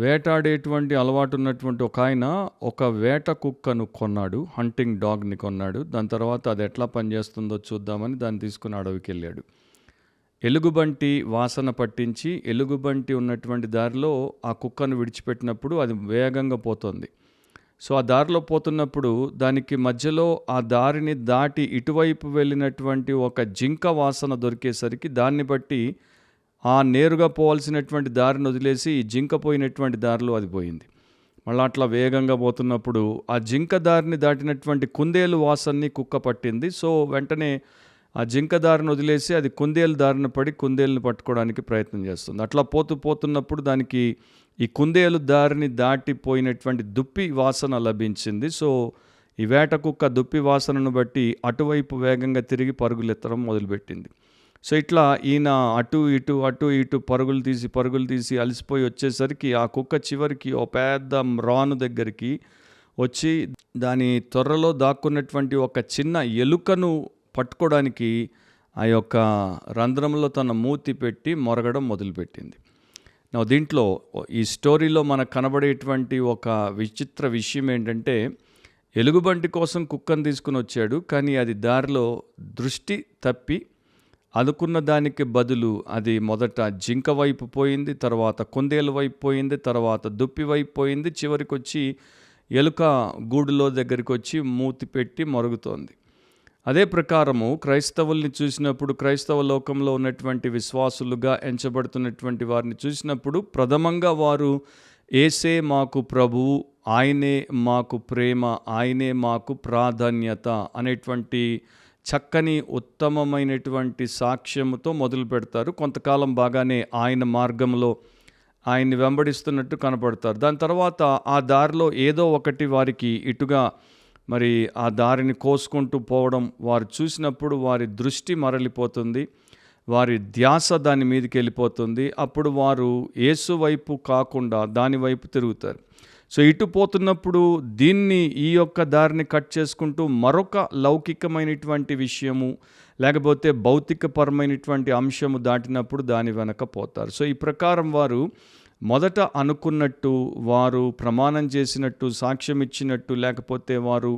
వేటాడేటువంటి అలవాటు ఉన్నటువంటి ఒక ఆయన ఒక వేట కుక్కను కొన్నాడు, హంటింగ్ డాగ్ని కొన్నాడు. దాని తర్వాత అది ఎట్లా పనిచేస్తుందో చూద్దామని దాన్ని తీసుకుని అడవికి వెళ్ళాడు. ఎలుగుబంటి వాసన పట్టించి ఎలుగుబంటి ఉన్నటువంటి దారిలో ఆ కుక్కను విడిచిపెట్టినప్పుడు అది వేగంగా పోతుంది. సో ఆ దారిలో పోతున్నప్పుడు దానికి మధ్యలో ఆ దారిని దాటి ఇటువైపు వెళ్ళినటువంటి ఒక జింక వాసన దొరికేసరికి దాన్ని బట్టి ఆ నేరుగా పోవాల్సినటువంటి దారిని వదిలేసి ఈ జింక పోయినటువంటి దారిలో అది పోయింది. మళ్ళీ అట్లా వేగంగా పోతున్నప్పుడు ఆ జింక దారిని దాటినటువంటి కుందేలు వాసనని కుక్క పట్టింది. సో వెంటనే ఆ జింక దారిని వదిలేసి అది కుందేలు దారిన పడి కుందేలుని పట్టుకోవడానికి ప్రయత్నం చేస్తుంది. అట్లా పోతున్నప్పుడు దానికి ఈ కుందేలు దారిని దాటిపోయినటువంటి దుప్పి వాసన లభించింది. సో ఈ వేట కుక్క దుప్పి వాసనను బట్టి అటువైపు వేగంగా తిరిగి పరుగులెత్తడం మొదలుపెట్టింది. సో ఇట్లా ఈయన అటు ఇటు పరుగులు తీసి అలసిపోయి వచ్చేసరికి ఆ కుక్క చివరికి ఓ పెద్ద రాను దగ్గరికి వచ్చి దాని త్వరలో దాక్కున్నటువంటి ఒక చిన్న ఎలుకను పట్టుకోవడానికి ఆ యొక్క రంధ్రంలో తన మూతి పెట్టి మొరగడం మొదలుపెట్టింది. దీంట్లో ఈ స్టోరీలో మనకు కనబడేటువంటి ఒక విచిత్ర విషయం ఏంటంటే, ఎలుగుబంటి కోసం కుక్కను తీసుకుని వచ్చాడు, కానీ అది దారిలో దృష్టి తప్పి అనుకున్న దానికి బదులు అది మొదట జింక వైపు పోయింది, తర్వాత కుందేలు వైపు పోయింది, తర్వాత దుప్పి వైపు పోయింది, చివరికి వచ్చి ఎలుక గూడులో దగ్గరికి వచ్చి మూతి పెట్టి మరుగుతోంది. అదే ప్రకారము క్రైస్తవుల్ని చూసినప్పుడు, క్రైస్తవ లోకంలో ఉన్నటువంటి విశ్వాసులుగా ఎంచబడుతున్నటువంటి వారిని చూసినప్పుడు ప్రథమంగా వారు యేసే మాకు ప్రభువు, ఆయనే మాకు ప్రేమ, ఆయనే మాకు ప్రాధాన్యత అనేటువంటి చక్కని ఉత్తమమైనటువంటి సాక్ష్యముతో మొదలు పెడతారు. కొంతకాలం బాగానే ఆయన మార్గంలో ఆయన్ని వెంబడిస్తున్నట్టు కనపడతారు. దాని తర్వాత ఆ దారిలో ఏదో ఒకటి వారికి ఇటుగా మరి ఆ దారిని కోసుకుంటూ పోవడం వారు చూసినప్పుడు వారి దృష్టి మరలిపోతుంది, వారి ధ్యాస దాని మీదకి వెళ్ళిపోతుంది. అప్పుడు వారు యేసు వైపు కాకుండా దాని వైపు తిరుగుతారు. సో ఇటు పోతున్నప్పుడు ఈ యొక్క దారిని కట్ చేసుకుంటూ మరొక లౌకికమైనటువంటి విషయము లేకపోతే భౌతికపరమైనటువంటి అంశము దాటినప్పుడు దాని వెనక పోతారు. సో ఈ ప్రకారం వారు మొదట అనుకున్నట్టు, వారు ప్రమాణం చేసినట్టు, సాక్ష్యం ఇచ్చినట్టు, లేకపోతే వారు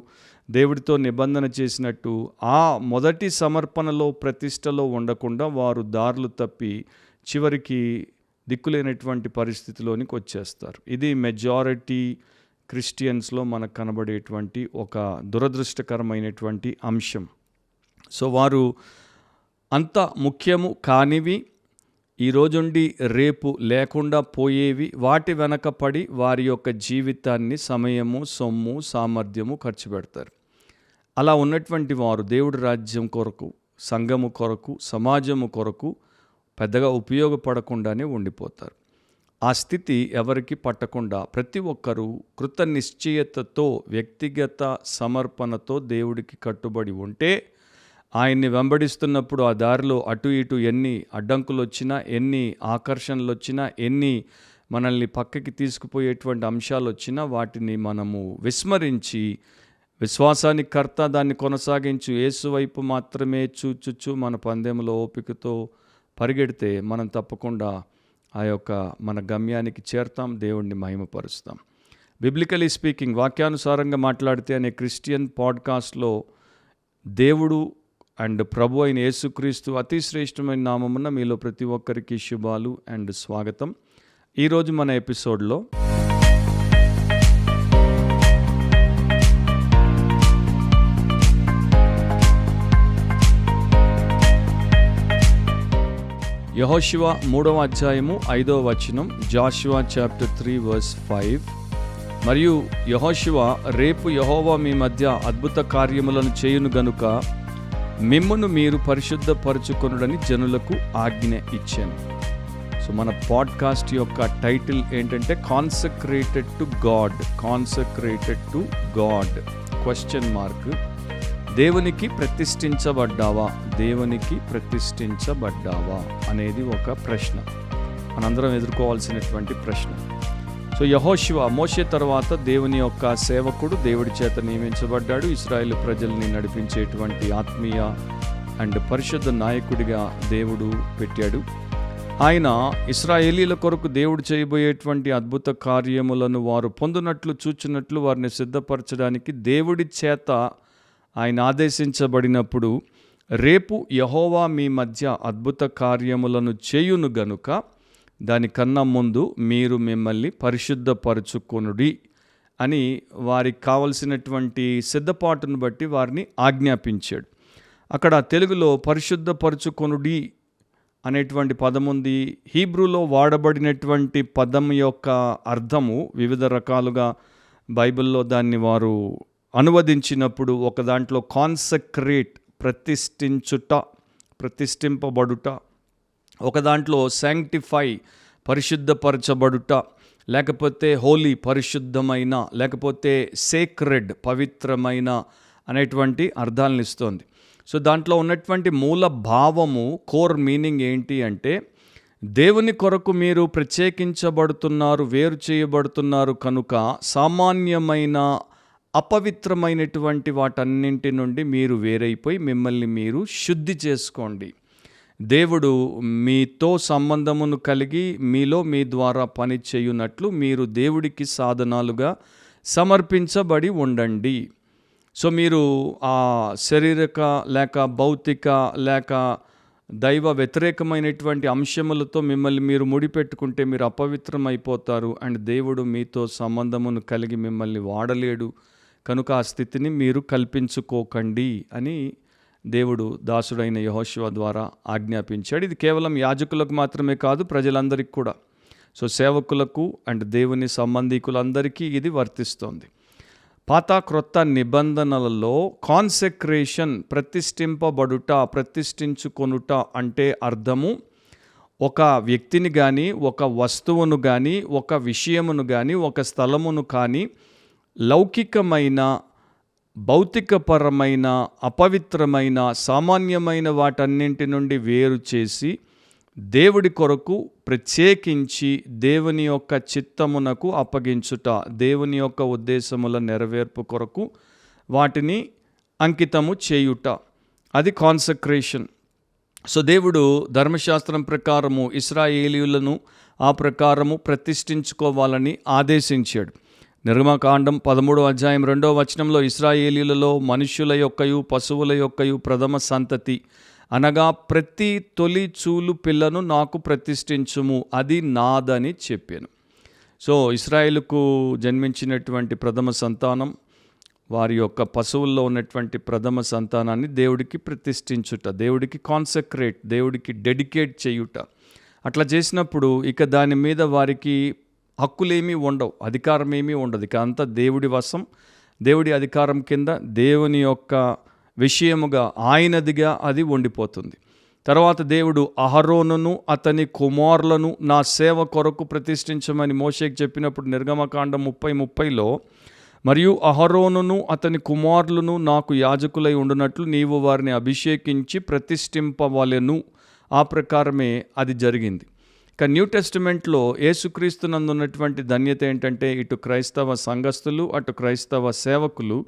దేవుడితో నిబంధన చేసినట్టు ఆ మొదటి సమర్పణలో ప్రతిష్టలో ఉండకుండా వారు దారులు తప్పి చివరికి దిక్కులేనటువంటి పరిస్థితిలోనికి వచ్చేస్తారు. ఇది మెజారిటీ క్రిస్టియన్స్లో మనకు కనబడేటువంటి ఒక దురదృష్టకరమైనటువంటి అంశం. సో వారు అంత ముఖ్యము కానివి, ఈ రోజుండి రేపు లేకుండా పోయేవి, వాటి వెనక పడి వారి యొక్క జీవితాన్ని, సమయము, సొమ్ము, సామర్థ్యము ఖర్చు పెడతారు. అలా ఉన్నటువంటి వారు దేవుడి రాజ్యం కొరకు, సంఘము కొరకు, సమాజము కొరకు పెద్దగా ఉపయోగపడకుండానే ఉండిపోతారు. ఆ స్థితి ఎవరికి పట్టకుండా ప్రతి ఒక్కరూ కృత నిశ్చయతతో, వ్యక్తిగత సమర్పణతో దేవుడికి కట్టుబడి ఉంటే, ఆయన్ని వెంబడిస్తున్నప్పుడు ఆ దారిలో అటు ఇటు ఎన్ని అడ్డంకులు వచ్చినా, ఎన్ని ఆకర్షణలు వచ్చినా, ఎన్ని మనల్ని పక్కకి తీసుకుపోయేటువంటి అంశాలు వచ్చినా వాటిని మనము విస్మరించి విశ్వాసానికి కర్త, దాన్ని కొనసాగించు యేసు వైపు మాత్రమే చూచుచు మన పందెంలో ఓపికతో పరిగెడితే మనం తప్పకుండా ఆ యొక్క మన గమ్యానికి చేరతాం, దేవుణ్ణి మహిమపరుస్తాం. బిబ్లికలీ స్పీకింగ్, వాక్యానుసారంగా మాట్లాడితే అనే క్రిస్టియన్ పాడ్కాస్ట్లో దేవుడు అండ్ ప్రభు అయిన యేసుక్రీస్తు అతి శ్రేష్టమైన నామమున మీలో ప్రతి ఒక్కరికి శుభాలు అండ్ స్వాగతం. ఈరోజు మన ఎపిసోడ్లో యెహోషువ 3వ అధ్యాయము 5వ వచనం, జాషువా చాప్టర్ 3 వర్స్ 5. మరియు యెహోషువ, రేపు యెహోవా మీ మధ్య అద్భుత కార్యములను చేయును గనుక మిమ్మును మీరు పరిశుద్ధపరచుకొనుడని జనులకు ఆజ్ఞ ఇచ్చాను. సో మన పాడ్కాస్ట్ యొక్క టైటిల్ ఏంటంటే consecrated to God, consecrated to God question mark. దేవునికి ప్రతిష్ఠించబడ్డావా, దేవునికి ప్రతిష్ఠించబడ్డావా అనేది ఒక ప్రశ్న, మనందరం ఎదుర్కోవాల్సినటువంటి ప్రశ్న. సో యెహోషువ మోషే తర్వాత దేవుని యొక్క సేవకుడు, దేవుడి చేత నియమించబడ్డాడు. ఇశ్రాయేలు ప్రజల్ని నడిపించేటువంటి ఆత్మీయ అండ్ పరిశుద్ధ నాయకుడిగా దేవుడు పెట్టాడు. ఆయన ఇశ్రాయేలీల కొరకు దేవుడు చేయబోయేటువంటి అద్భుత కార్యములను వారు పొందునట్లు చూచినట్లు వారిని సిద్ధపరచడానికి దేవుడి చేత ఆయన ఆదేశించబడినప్పుడు, రేపు యెహోవా మీ మధ్య అద్భుత కార్యములను చేయును గనుక దానికన్నా ముందు మీరు మిమ్మల్ని పరిశుద్ధపరచుకొనుడి అని వారికి కావలసినటువంటి సిద్ధపాటును బట్టి వారిని ఆజ్ఞాపించాడు. అక్కడ తెలుగులో పరిశుద్ధపరచుకొనుడి అనేటువంటి పదం ఉంది. హీబ్రూలో వాడబడినటువంటి పదం యొక్క అర్థము వివిధ రకాలుగా బైబిల్లో దాన్ని వారు అనువదించినప్పుడు, ఒక దాంట్లో కాన్సక్రేట్ ప్రతిష్ఠించుట, ప్రతిష్ఠింపబడుట, ఒక దాంట్లో శాంక్టిఫై పరిశుద్ధపరచబడుట, లేకపోతే హోలీ పరిశుద్ధమైన, లేకపోతే సేక్రెడ్ పవిత్రమైన అనేటువంటి అర్థాలను ఇస్తోంది. సో దాంట్లో ఉన్నటువంటి మూల భావము, కోర్ మీనింగ్ ఏంటి అంటే, దేవుని కొరకు మీరు ప్రత్యేకించబడుతున్నారు, వేరు చేయబడుతున్నారు కనుక సామాన్యమైన అపవిత్రమైనటువంటి వాటన్నింటి నుండి మీరు వేరైపోయి మిమ్మల్ని మీరు శుద్ధి చేసుకోండి. దేవుడు మీతో సంబంధమును కలిగి మీలో మీ ద్వారా పని చేయునట్లు మీరు దేవుడికి సాధనాలుగా సమర్పించబడి ఉండండి. సో మీరు ఆ శారీరక లేక భౌతిక లేక దైవ వ్యతిరేకమైనటువంటి అంశములతో మిమ్మల్ని మీరు ముడిపెట్టుకుంటే మీరు అపవిత్రమైపోతారు. అండ్ దేవుడు మీతో సంబంధమును కలిగి మిమ్మల్ని వాడలేడు కనుక ఆ స్థితిని మీరు కల్పించుకోకండి అని దేవుడు దాసుడైన యెహోషువ ద్వారా ఆజ్ఞాపించాడు. ఇది కేవలం యాజకులకు మాత్రమే కాదు, ప్రజలందరికీ కూడా. సో సేవకులకు అండ్ దేవుని సంబంధికులందరికీ ఇది వర్తిస్తోంది. పాత క్రొత్త నిబంధనలలో కాన్సెక్రేషన్, ప్రతిష్ఠింపబడుట, ప్రతిష్ఠించుకొనుట అంటే అర్థము ఒక వ్యక్తిని కానీ, ఒక వస్తువును కానీ, ఒక విషయమును కానీ, ఒక స్థలమును కానీ లౌకికమైన, భౌతికపరమైన, అపవిత్రమైన, సామాన్యమైన వాటన్నింటి నుండి వేరు చేసి దేవుడి కొరకు ప్రత్యేకించి దేవుని యొక్క చిత్తమునకు అప్పగించుట, దేవుని యొక్క ఉద్దేశముల నెరవేర్పు కొరకు వాటిని అంకితము చేయుట, అది కాన్సక్రేషన్. సో దేవుడు ధర్మశాస్త్రం ప్రకారము ఇశ్రాయేలీయులను ఆ ప్రకారము ప్రతిష్ఠించుకోవాలని ఆదేశించాడు. నిర్గమకాండం 13వ అధ్యాయం 2వ వచనంలో, ఇశ్రాయేలీయులలో మనుష్యుల యొక్కయు పశువుల యొక్కయు ప్రథమ సంతతి అనగా ప్రతి తొలి చూలు పిల్లను నాకు ప్రతిష్ఠించుము, అది నాదని చెప్పాను. సో ఇశ్రాయేలుకు జన్మించినటువంటి ప్రథమ సంతానం, వారి యొక్క పశువుల్లో ఉన్నటువంటి ప్రథమ సంతానాన్ని దేవుడికి ప్రతిష్ఠించుట, దేవుడికి కాన్సక్రేట్, దేవుడికి డెడికేట్ చేయుట. అట్లా చేసినప్పుడు ఇక దాని మీద వారికి హక్కులేమీ ఉండవు, అధికారం ఏమీ ఉండదు. ఇక అంతా దేవుడి వశం, దేవుడి అధికారం కింద, దేవుని యొక్క విషయముగా, ఆయనదిగా అది ఉండిపోతుంది. తర్వాత దేవుడు అహరోనును అతని కుమారులను నా సేవ కొరకు ప్రతిష్ఠించమని మోషేకి చెప్పినప్పుడు నిర్గమకాండం 30:30లో, మరియు అహరోనును అతని కుమారులను నాకు యాజకులై ఉండునట్లు నీవు వారిని అభిషేకించి ప్రతిష్ఠింపవలెను, ఆ ప్రకారమే అది జరిగింది. ఇక న్యూ టెస్టిమెంట్లో యేసుక్రీస్తునందు ఉన్నటువంటి ధన్యత ఏంటంటే, ఇటు క్రైస్తవ సంఘస్థులు అటు క్రైస్తవ సేవకులు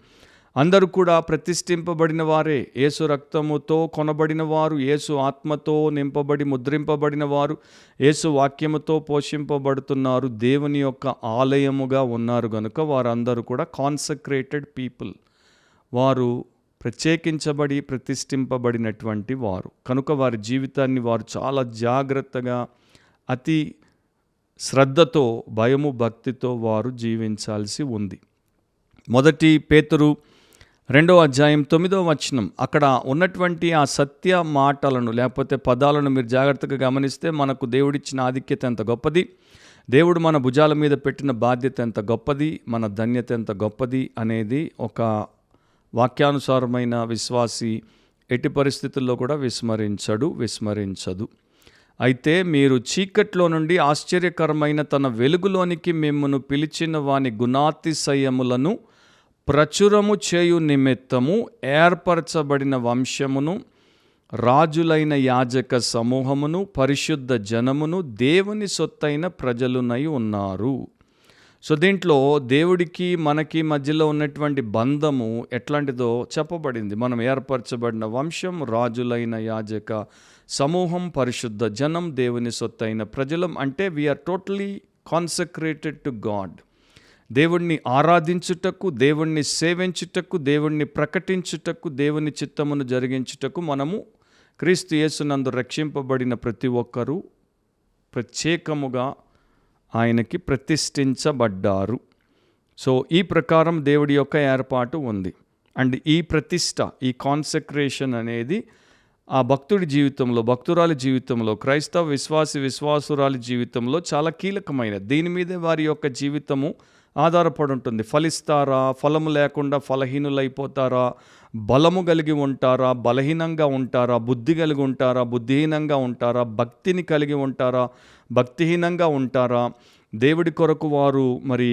అందరూ కూడా ప్రతిష్ఠింపబడిన వారే. యేసు రక్తముతో కొనబడిన వారు, యేసు ఆత్మతో నింపబడి ముద్రింపబడిన వారు, యేసు వాక్యముతో పోషింపబడుతున్నారు, దేవుని యొక్క ఆలయముగా ఉన్నారు కనుక వారందరూ కూడా కాన్సక్రేటెడ్ పీపుల్. వారు ప్రత్యేకించబడి ప్రతిష్ఠింపబడినటువంటి వారు కనుక వారి జీవితాన్ని వారు చాలా జాగ్రత్తగా, అతి శ్రద్ధతో, భయము భక్తితో వారు జీవించాల్సి ఉంది. మొదటి పేతురు 2వ అధ్యాయం 9వ వచనం, అక్కడ ఉన్నటువంటి ఆ సత్య మాటలను లేకపోతే పదాలను మీరు జాగ్రత్తగా గమనిస్తే మనకు దేవుడిచ్చిన ఆధిక్యత ఎంత గొప్పది, దేవుడు మన భుజాల మీద పెట్టిన బాధ్యత ఎంత గొప్పది, మన ధన్యత ఎంత గొప్పది అనేది ఒక వాక్యానుసారమైన విశ్వాసి ఎట్టి పరిస్థితుల్లో కూడా విస్మరించదు. అయితే మీరు చీకట్లో నుండి ఆశ్చర్యకరమైన తన వెలుగులోనికి మిమ్మును పిలిచిన వాని గుణాతిశయములను ప్రచురము చేయు నిమిత్తము ఏర్పరచబడిన వంశమును, రాజులైన యాజక సమూహమును, పరిశుద్ధ జనమును, దేవుని సొత్తైన ప్రజలునై ఉన్నారు. సో దీంట్లో దేవుడికి మనకి మధ్యలో ఉన్నటువంటి బంధము ఎట్లాంటిదో చెప్పబడింది. మనం ఏర్పరచబడిన వంశం, రాజులైన యాజక సమూహం పరిశుద్ధ జనం, దేవుని సొత్తైన ప్రజలం. అంటే we are totally consecrated to God. దేవుణ్ణి ఆరాధించుటకు, దేవుణ్ణి సేవించుటకు, దేవుణ్ణి ప్రకటించుటకు, దేవుని చిత్తమును జరిగించుటకు మనము క్రీస్తు యేసునందు రక్షింపబడిన ప్రతి ఒక్కరూ ప్రత్యేకముగా ఆయనకి ప్రతిష్ఠించబడ్డారు. సో ఈ ప్రకారం దేవుడి యొక్క ఏర్పాటు ఉంది. అండ్ ఈ ప్రతిష్ట, ఈ కాన్సక్రేషన్ అనేది ఆ భక్తుడి జీవితంలో, భక్తురాలి జీవితంలో, క్రైస్తవ విశ్వాసురాలి జీవితంలో చాలా కీలకమైనది. దీని మీదే వారి యొక్క జీవితము ఆధారపడి ఉంటుంది. ఫలిస్తారా, ఫలము లేకుండా ఫలహీనులైపోతారా, బలము కలిగి ఉంటారా, బలహీనంగా ఉంటారా, బుద్ధి కలిగి ఉంటారా, బుద్ధిహీనంగా ఉంటారా, భక్తిని కలిగి ఉంటారా, భక్తిహీనంగా ఉంటారా, దేవుడి కొరకు వారు మరి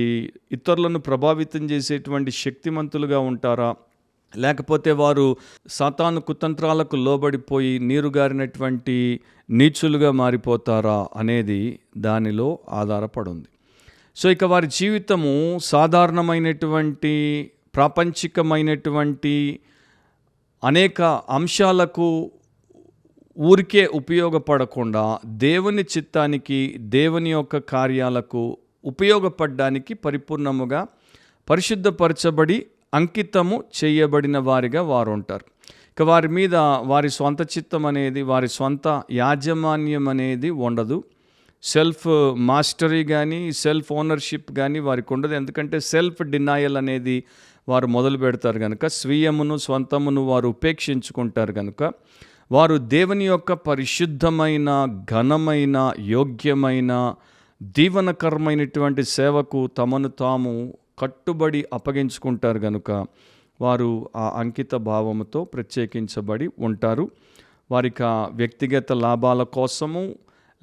ఇతరులను ప్రభావితం చేసేటువంటి శక్తిమంతులుగా ఉంటారా, లేకపోతే వారు సాతాను కుతంత్రాలకు లోబడిపోయి నీరుగారినటువంటి నీచులుగా మారిపోతారా అనేది దానిలో ఆధారపడి ఉంది. సో ఇక వారి జీవితము సాధారణమైనటువంటి ప్రాపంచికమైనటువంటి అనేక అంశాలకు ఊరికే ఉపయోగపడకుండా దేవుని చిత్తానికి, దేవుని యొక్క కార్యాలకు ఉపయోగపడడానికి పరిపూర్ణముగా పరిశుద్ధపరచబడి అంకితము చేయబడిన వారిగా వారు ఉంటారు. ఇక వారి మీద వారి స్వంత చిత్తం అనేది, వారి స్వంత యాజమాన్యం అనేది ఉండదు. సెల్ఫ్ మాస్టరీ కానీ, సెల్ఫ్ ఓనర్షిప్ కానీ వారికి ఉండదు. ఎందుకంటే సెల్ఫ్ డినాయల్ అనేది వారు మొదలు పెడతారు కనుక, స్వీయమును స్వంతమును వారు ఉపేక్షించుకుంటారు కనుక, వారు దేవుని యొక్క పరిశుద్ధమైన, ఘనమైన, యోగ్యమైన, దీవనకరమైనటువంటి సేవకు తమను తాము కట్టుబడి అప్పగించుకుంటారు కనుక వారు ఆ అంకిత భావముతో ప్రత్యేకించబడి ఉంటారు. వారికి వ్యక్తిగత లాభాల కోసము,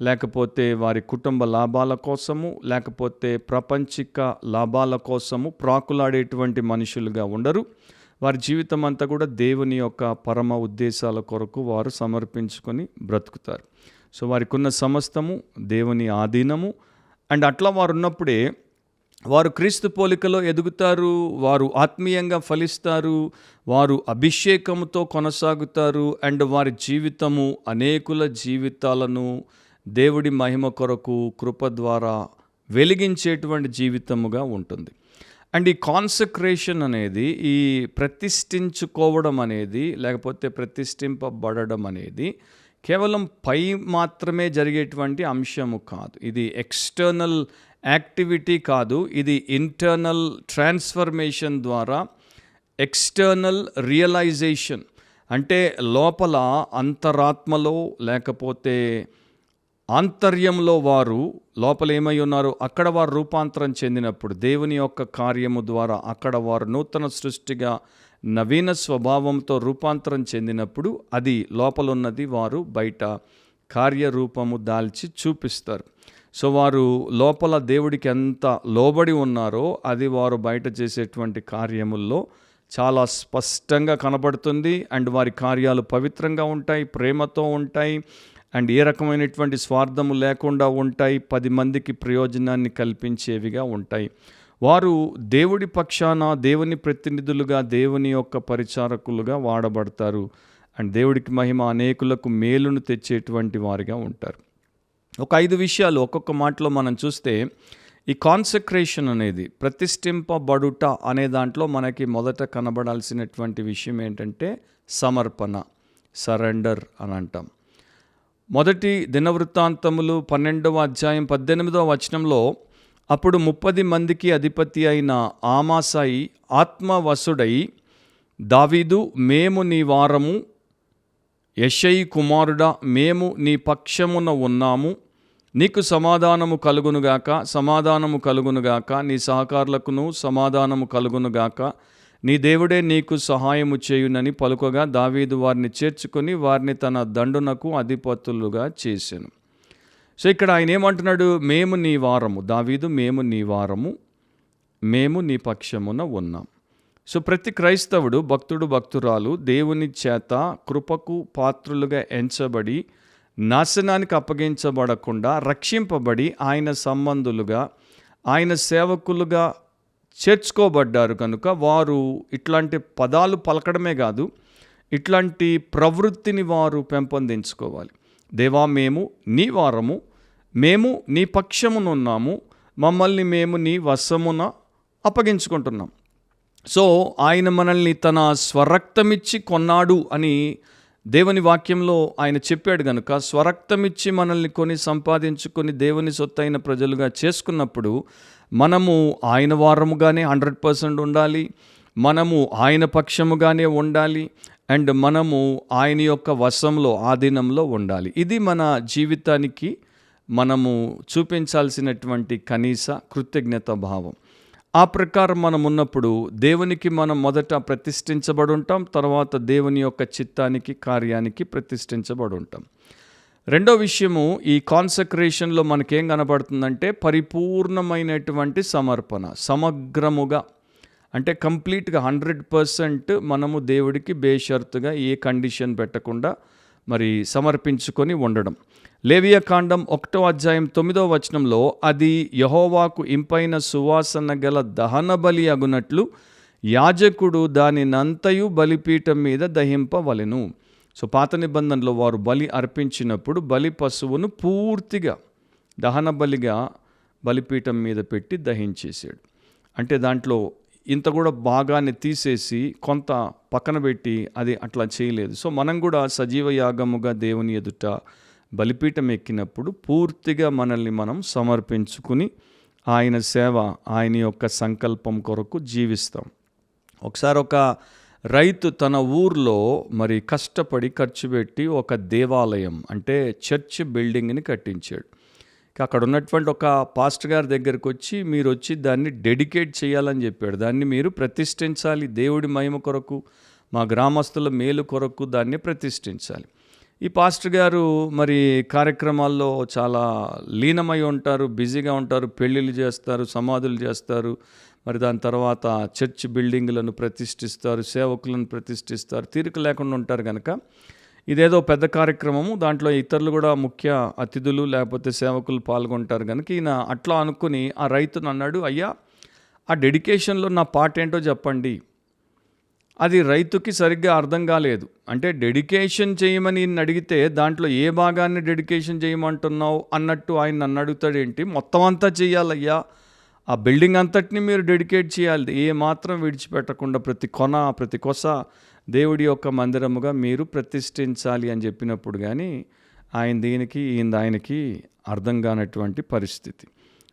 లేకపోతే వారి కుటుంబ లాభాల కోసము, లేకపోతే ప్రపంచిక లాభాల కోసము ప్రాకులాడేటువంటి మనుషులుగా ఉండరు. వారి జీవితం అంతా కూడా దేవుని యొక్క పరమ ఉద్దేశాల కొరకు వారు సమర్పించుకొని బ్రతుకుతారు. సో వారికి ఉన్న సమస్తము దేవుని ఆధీనము. అండ్ అట్లా వారు ఉన్నప్పుడే వారు క్రీస్తు పోలికలో ఎదుగుతారు, వారు ఆత్మీయంగా ఫలిస్తారు, వారు అభిషేకముతో కొనసాగుతారు. అండ్ వారి జీవితము అనేకుల జీవితాలను దేవుడి మహిమ కొరకు కృప ద్వారా వెలిగించేటువంటి జీవితముగా ఉంటుంది. అండ్ ఈ కాన్సక్రేషన్ అనేది, ఈ ప్రతిష్ఠించుకోవడం అనేది, లేకపోతే ప్రతిష్ఠింపబడడం అనేది కేవలం పై మాత్రమే జరిగేటువంటి అంశము కాదు. ఇది ఎక్స్టర్నల్ యాక్టివిటీ కాదు. ఇది ఇంటర్నల్ ట్రాన్స్ఫర్మేషన్ ద్వారా ఎక్స్టర్నల్ రియలైజేషన్. అంటే లోపల అంతరాత్మలో, లేకపోతే ఆంతర్యంలో వారు లోపల ఏమై ఉన్నారో అక్కడ వారు రూపాంతరం చెందినప్పుడు, దేవుని యొక్క కార్యము ద్వారా అక్కడ వారు నూతన సృష్టిగా నవీన స్వభావంతో రూపాంతరం చెందినప్పుడు అది లోపల ఉన్నది వారు బయట కార్యరూపము దాల్చి చూపిస్తారు. సో వారు లోపల దేవుడికి ఎంత లోబడి ఉన్నారో అది వారు బయట చేసేటువంటి కార్యముల్లో చాలా స్పష్టంగా కనబడుతుంది. అండ్ వారి కార్యాలు పవిత్రంగా ఉంటాయి, ప్రేమతో ఉంటాయి, అండ్ ఏ రకమైనటువంటి స్వార్థము లేకుండా ఉంటాయి, 10 మందికి ప్రయోజనాన్ని కల్పించేవిగా ఉంటాయి. వారు దేవుడి పక్షాన, దేవుని ప్రతినిధులుగా, దేవుని యొక్క పరిచారకులుగా వాడబడతారు. అండ్ దేవుడికి మహిమ, అనేకులకు మేలును తెచ్చేటువంటి వారిగా ఉంటారు. ఒక 5 విషయాలు ఒక్కొక్క మాటలో మనం చూస్తే, ఈ కాన్సక్రేషన్ అనేది, ప్రతిష్ఠింపబడుట అనే దాంట్లో మనకి మొదట కనబడాల్సినటువంటి విషయం ఏంటంటే సమర్పణ, సరెండర్ అని అంటాం. మొదటి దినవృత్తాంతములు 12వ అధ్యాయం 18వ వచనంలో, అప్పుడు 30 మందికి అధిపతి అయిన ఆమాసాయి ఆత్మవశుడై, దావీదు, మేము నీ వారము, యెషయి కుమారుడా, మేము నీ పక్షమున ఉన్నాము, నీకు సమాధానము కలుగునుగాక, సమాధానము కలుగునుగాక, నీ సహకారులకును సమాధానము కలుగునుగాక, నీ దేవుడే నీకు సహాయము చేయునని పలుకగా, దావీదు వారిని చేర్చుకొని వారిని తన దండునకు అధిపతులుగా చేసెను. సో ఇక్కడ ఆయన ఏమంటున్నాడు? మేము నీ వారము, దావీదు, మేము నీ వారము, మేము నీ పక్షమున ఉన్నాం. సో ప్రతి క్రైస్తవుడు, భక్తుడు, భక్తురాలు దేవుని చేత కృపకు పాత్రులుగా ఎంచబడి నాశనానికి అప్పగించబడకుండా రక్షింపబడి ఆయన సంబంధులుగా, ఆయన సేవకులుగా చేర్చుకోబడ్డారు కనుక వారు ఇట్లాంటి పదాలు పలకడమే కాదు, ఇట్లాంటి ప్రవృత్తిని వారు పెంపొందించుకోవాలి. దేవా, మేము నీ వారము, మేము నీ పక్షమునున్నాము, మమ్మల్ని మేము నీ వశమున అప్పగించుకుంటున్నాం. సో ఆయన మనల్ని తన స్వరక్తమిచ్చి కొన్నాడు అని దేవుని వాక్యంలో ఆయన చెప్పాడు గనుక, స్వరక్తమిచ్చి మనల్ని కొని సంపాదించుకొని దేవుని సొత్తైన ప్రజలుగా చేసుకున్నప్పుడు మనము ఆయన వారముగానే 100% ఉండాలి, మనము ఆయన పక్షముగానే ఉండాలి, అండ్ మనము ఆయన యొక్క వశంలో, ఆధీనంలో ఉండాలి. ఇది మన జీవితానికి మనము చూపించాల్సినటువంటి కనీస కృతజ్ఞత భావం. ఆ ప్రకారం మనం ఉన్నప్పుడు దేవునికి మనం మొదట ప్రతిష్ఠించబడి ఉంటాం, తర్వాత దేవుని యొక్క చిత్తానికి, కార్యానికి ప్రతిష్ఠించబడి ఉంటాం. రెండో విషయము, ఈ కాన్సక్రేషన్లో మనకేం కనబడుతుందంటే పరిపూర్ణమైనటువంటి సమర్పణ, సమగ్రముగా, అంటే కంప్లీట్గా 100% మనము దేవుడికి బేషరతుగా ఏ కండిషన్ పెట్టకుండా మరి సమర్పించుకొని ఉండడం. లేవియాకాండం 1:9 అది యెహోవాకు ఇంపైన సువాసన గల దహన బలి అగునట్లు యాజకుడు దానినంతయు బలిపీఠం మీద దహింపవలెను. సో పాత నిబంధనలో వారు బలి అర్పించినప్పుడు బలి పశువును పూర్తిగా దహన బలిగా బలిపీఠం మీద పెట్టి దహించేసాడు. అంటే దాంట్లో ఇంత కూడా భాగాన్ని తీసేసి కొంత పక్కన పెట్టి అది అట్లా చేయలేదు. సో మనం కూడా సజీవ యాగముగా దేవుని ఎదుట బలిపీఠం ఎక్కినప్పుడు పూర్తిగా మనల్ని మనం సమర్పించుకుని ఆయన సేవ, ఆయన యొక్క సంకల్పం కొరకు జీవిస్తాం. ఒకసారి ఒక రైతు తన ఊర్లో మరి కష్టపడి ఖర్చు పెట్టి ఒక దేవాలయం, అంటే చర్చ్ బిల్డింగ్ని కట్టించాడు. అక్కడ ఉన్నటువంటి ఒక పాస్టర్ గారి దగ్గరికి వచ్చి, మీరు వచ్చి దాన్ని డెడికేట్ చేయాలని చెప్పాడు. దాన్ని మీరు ప్రతిష్ఠించాలి, దేవుడి మహిమ కొరకు, మా గ్రామస్తుల మేలు కొరకు దాన్ని ప్రతిష్ఠించాలి. ఈ పాస్టర్ గారు మరి కార్యక్రమాల్లో చాలా లీనమై ఉంటారు, బిజీగా ఉంటారు, పెళ్ళిళ్ళు చేస్తారు, సమాధులు చేస్తారు, మరి దాని తర్వాత చర్చ్ బిల్డింగ్లను ప్రతిష్ఠిస్తారు, సేవకులను ప్రతిష్ఠిస్తారు, తీరిక లేకుండా ఉంటారు కనుక ఇదేదో పెద్ద కార్యక్రమము, దాంట్లో ఇతరులు కూడా ముఖ్య అతిథులు లేకపోతే సేవకులు పాల్గొంటారు కనుక ఈయన అట్లా అనుకుని ఆ రైతును అన్నాడు, అయ్యా ఆ డెడికేషన్లో నా పార్ట్ ఏంటో చెప్పండి. అది రైతుకి సరిగ్గా అర్థం కాలేదు. అంటే డెడికేషన్ చేయమని ఈయన అడిగితే దాంట్లో ఏ భాగాన్ని డెడికేషన్ చేయమంటున్నావు అన్నట్టు ఆయన నన్ను అడుగుతాడేంటి, మొత్తం అంతా చేయాలయ్యా, ఆ బిల్డింగ్ అంతటిని మీరు డెడికేట్ చేయాలి, ఏ మాత్రం విడిచిపెట్టకుండా ప్రతి కొన ప్రతి కొస దేవుడి యొక్క మందిరముగా మీరు ప్రతిష్ఠించాలి అని చెప్పినప్పుడు కానీ ఆయన దీనికి ఈయన ఆయనకి అర్థం కానటువంటి పరిస్థితి.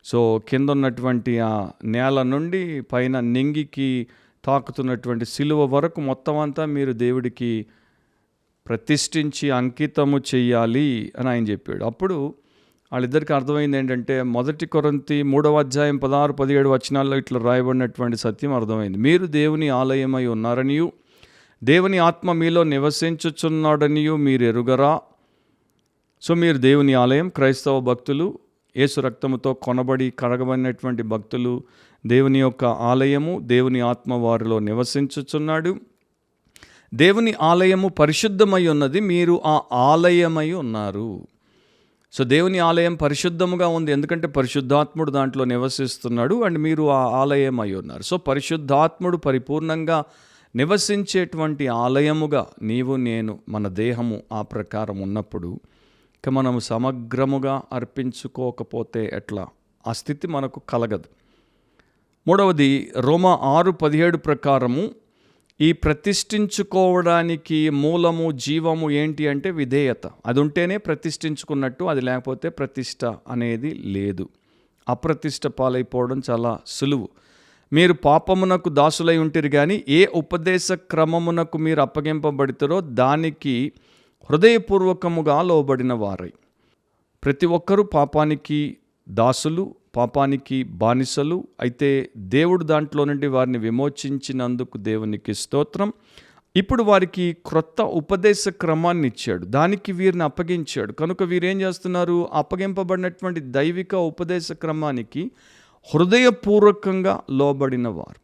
సో కింద ఉన్నటువంటి ఆ నేల నుండి పైన నింగికి తాకుతున్నటువంటి సిలువ వరకు మొత్తం అంతా మీరు దేవుడికి ప్రతిష్ఠించి అంకితము చెయ్యాలి అని ఆయన చెప్పాడు. అప్పుడు వాళ్ళిద్దరికి అర్థమైంది ఏంటంటే, 1 కొరింథీ 3:16-17 ఇట్లా రాయబడినటువంటి సత్యం అర్థమైంది. మీరు దేవుని ఆలయమై ఉన్నారనియు దేవుని ఆత్మ మీలో నివసించుచున్నాడనియు మీరు ఎరుగరా? సో మీరు దేవుని ఆలయం, క్రైస్తవ భక్తులు, యేసు రక్తముతో కొనబడి కడగబడినటువంటి భక్తులు దేవుని యొక్క ఆలయము, దేవుని ఆత్మ వారిలో నివసించుచున్నాడు. దేవుని ఆలయము పరిశుద్ధమై ఉన్నది, మీరు ఆ ఆలయమై ఉన్నారు. సో దేవుని ఆలయం పరిశుద్ధముగా ఉంది, ఎందుకంటే పరిశుద్ధాత్ముడు దాంట్లో నివసిస్తున్నాడు, అండ్ మీరు ఆ ఆలయం అయి ఉన్నారు. సో పరిశుద్ధాత్ముడు పరిపూర్ణంగా నివసించేటువంటి ఆలయముగా నీవు నేను మన దేహము ఆ ప్రకారం ఉన్నప్పుడు ఇక మనము సమగ్రముగా అర్పించుకోకపోతే ఎట్లా? ఆ స్థితి మనకు కలగదు. మూడవది, రోమా 6:17 ప్రకారము ఈ ప్రతిష్ఠించుకోవడానికి మూలము, జీవము ఏంటి అంటే విధేయత. అది ఉంటేనే ప్రతిష్ఠించుకున్నట్టు, అది లేకపోతే ప్రతిష్ట అనేది లేదు. అప్రతిష్ట పాలైపోవడం చాలా సులువు. మీరు పాపమునకు దాసులై ఉంటిరి కానీ ఏ ఉపదేశ క్రమమునకు మీరు అప్పగింపబడితారో దానికి హృదయపూర్వకముగా లోబడిన వారై. ప్రతి ఒక్కరూ పాపానికి దాసులు, పాపానికి బానిసలు. అయితే దేవుడు దాంట్లో నుండి వారిని విమోచించినందుకు దేవునికి స్తోత్రం. ఇప్పుడు వారికి క్రొత్త ఉపదేశ క్రమాన్ని ఇచ్చాడు, దానికి వీరిని అప్పగించాడు. కనుక వీరేం చేస్తున్నారు? అప్పగింపబడినటువంటి దైవిక ఉపదేశ క్రమానికి హృదయపూర్వకంగా లోబడిన వారు.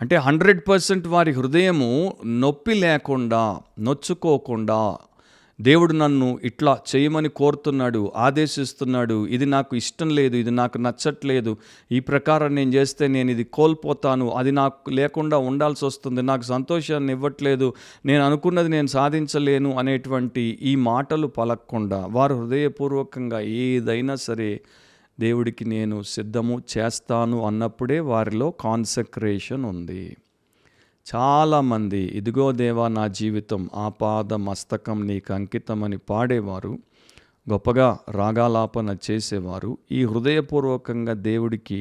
అంటే 100% వారి హృదయము నొప్పి లేకుండా, నొచ్చుకోకుండా, దేవుడు నన్ను ఇట్లా చేయమని కోరుతున్నాడు, ఆదేశిస్తున్నాడు, ఇది నాకు ఇష్టం లేదు, ఇది నాకు నచ్చట్లేదు, ఈ ప్రకారం నేను చేస్తే నేను ఇది కోల్పోతాను, అది నాకు లేకుండా ఉండాల్సి వస్తుంది, నాకు సంతోషాన్ని ఇవ్వట్లేదు, నేను అనుకున్నది నేను సాధించలేను అనేటువంటి ఈ మాటలు పలకకుండా వారు హృదయపూర్వకంగా ఏదైనా సరే దేవుడికి నేను సిద్ధము చేస్తాను అన్నప్పుడే వారిలో కాన్సక్రేషన్ ఉంది. చాలామంది ఇదిగో దేవా నా జీవితం ఆపాద మస్తకం నీకు అంకితమని పాడేవారు, గొప్పగా రాగాలాపన చేసేవారు, ఈ హృదయపూర్వకంగా దేవుడికి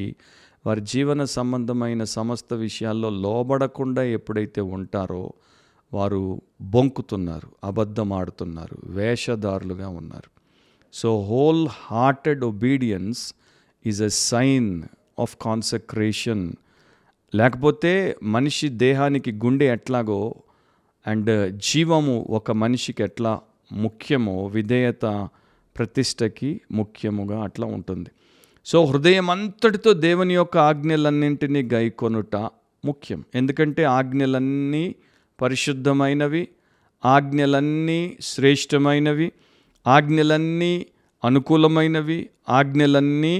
వారి జీవన సంబంధమైన సమస్త విషయాల్లో లోబడకుండా ఎప్పుడైతే ఉంటారో వారు బొంకుతున్నారు, అబద్ధం ఆడుతున్నారు, వేషధారులుగా ఉన్నారు. So whole hearted obedience is a sign of consecration. లేకపోతే మనిషి దేహానికి గుండె ఎట్లాగో అండ్ జీవము ఒక మనిషికి ఎట్లా ముఖ్యమో విధేయత ప్రతిష్టకి ముఖ్యముగా అట్లా ఉంటుంది. సో హృదయం అంతటితో దేవుని యొక్క ఆజ్ఞలన్నింటినీ గైకొనుట ముఖ్యం. ఎందుకంటే ఆజ్ఞలన్నీ పరిశుద్ధమైనవి, ఆజ్ఞలన్నీ శ్రేష్టమైనవి, ఆజ్ఞలన్నీ అనుకూలమైనవి, ఆజ్ఞలన్నీ